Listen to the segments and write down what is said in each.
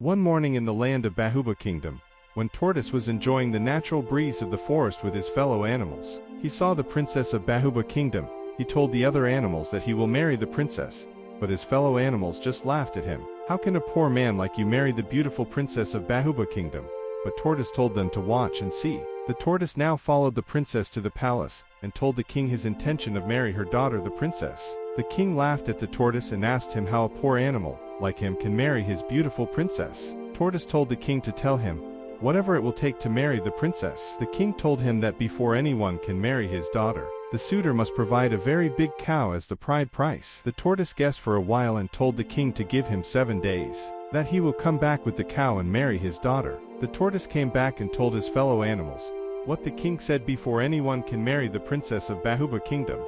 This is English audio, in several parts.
One morning in the land of Bahuba Kingdom, when Tortoise was enjoying the natural breeze of the forest with his fellow animals, he saw the princess of Bahuba Kingdom. He told the other animals that he will marry the princess, but his fellow animals just laughed at him. "How can a poor man like you marry the beautiful princess of Bahuba Kingdom?" But Tortoise told them to watch and see. The tortoise now followed the princess to the palace, and told the king his intention of marrying her daughter the princess. The king laughed at the tortoise and asked him how a poor animal, like him, can marry his beautiful princess. Tortoise told the king to tell him whatever it will take to marry the princess. The king told him that before anyone can marry his daughter, the suitor must provide a very big cow as the bride price. The tortoise guessed for a while and told the king to give him 7 days, that he will come back with the cow and marry his daughter. The tortoise came back and told his fellow animals what the king said: before anyone can marry the princess of Bahuba Kingdom.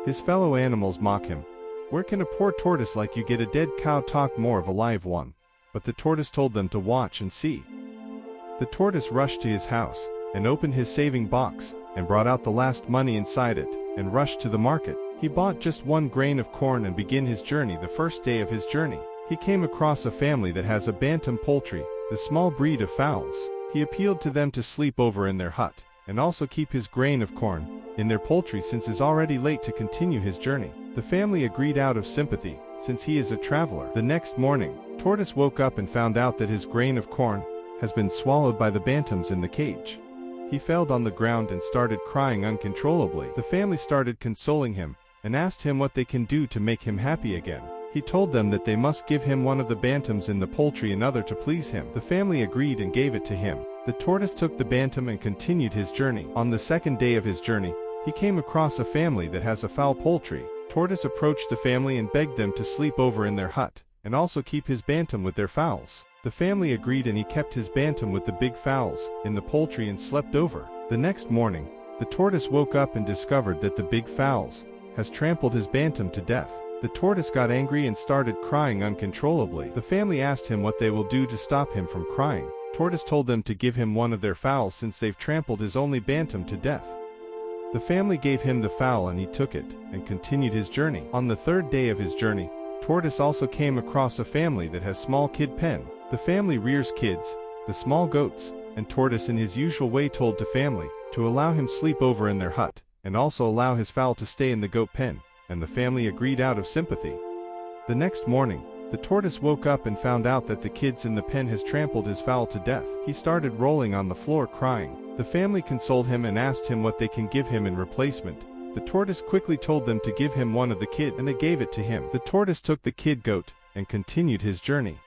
His fellow animals mock him. "Where can a poor tortoise like you get a dead cow talk more of a live one?" But the tortoise told them to watch and see. The tortoise rushed to his house, and opened his saving box, and brought out the last money inside it, and rushed to the market. He bought just 1 grain of corn and began his journey. The first day of his journey, he came across a family that has a bantam poultry, the small breed of fowls. He appealed to them to sleep over in their hut, and also keep his grain of corn in their poultry since it is already late to continue his journey. The family agreed out of sympathy, since he is a traveler. The next morning, Tortoise woke up and found out that his grain of corn has been swallowed by the bantams in the cage. He fell on the ground and started crying uncontrollably. The family started consoling him, and asked him what they can do to make him happy again. He told them that they must give him one of the bantams in the poultry in order to please him. The family agreed and gave it to him. The tortoise took the bantam and continued his journey. On the second day of his journey, he came across a family that has a fowl poultry. Tortoise approached the family and begged them to sleep over in their hut, and also keep his bantam with their fowls. The family agreed and he kept his bantam with the big fowls in the poultry and slept over. The next morning, the tortoise woke up and discovered that the big fowls has trampled his bantam to death. The tortoise got angry and started crying uncontrollably. The family asked him what they will do to stop him from crying. Tortoise told them to give him one of their fowls since they've trampled his only bantam to death. The family gave him the fowl and he took it, and continued his journey. On the third day of his journey, Tortoise also came across a family that has small kid pen. The family rears kids, the small goats, and Tortoise in his usual way told the family to allow him sleep over in their hut, and also allow his fowl to stay in the goat pen, and the family agreed out of sympathy. The next morning, the tortoise woke up and found out that the kids in the pen has trampled his fowl to death. He started rolling on the floor crying. The family consoled him and asked him what they can give him in replacement. The tortoise quickly told them to give him one of the kid, and they gave it to him. The tortoise took the kid goat and continued his journey.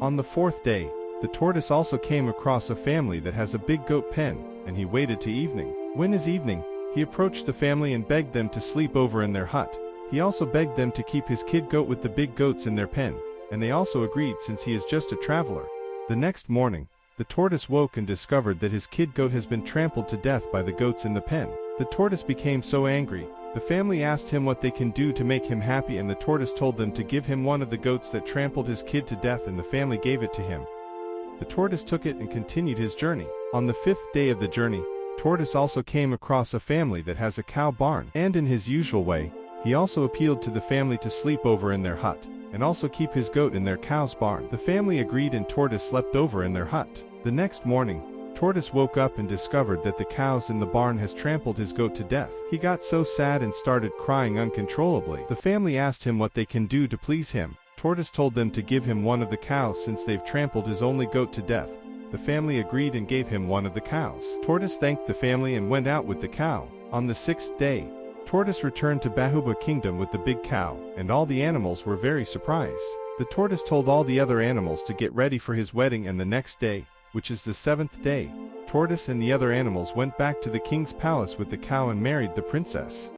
On the 4th day, the tortoise also came across a family that has a big goat pen, and he waited till evening. When it is evening, he approached the family and begged them to sleep over in their hut. He also begged them to keep his kid goat with the big goats in their pen, and they also agreed since he is just a traveler. The next morning, the tortoise woke and discovered that his kid goat has been trampled to death by the goats in the pen. The tortoise became so angry. The family asked him what they can do to make him happy, and the tortoise told them to give him one of the goats that trampled his kid to death, and the family gave it to him. The tortoise took it and continued his journey. On the 5th day of the journey, Tortoise also came across a family that has a cow barn, and in his usual way, he also appealed to the family to sleep over in their hut, and also keep his goat in their cow's barn. The family agreed and Tortoise slept over in their hut. The next morning, Tortoise woke up and discovered that the cows in the barn has trampled his goat to death. He got so sad and started crying uncontrollably. The family asked him what they can do to please him. Tortoise told them to give him one of the cows since they've trampled his only goat to death. The family agreed and gave him one of the cows. Tortoise thanked the family and went out with the cow. On the 6th day, Tortoise returned to Bahuba Kingdom with the big cow, and all the animals were very surprised. The tortoise told all the other animals to get ready for his wedding, and the next day, which is the 7th day, Tortoise and the other animals went back to the king's palace with the cow and married the princess.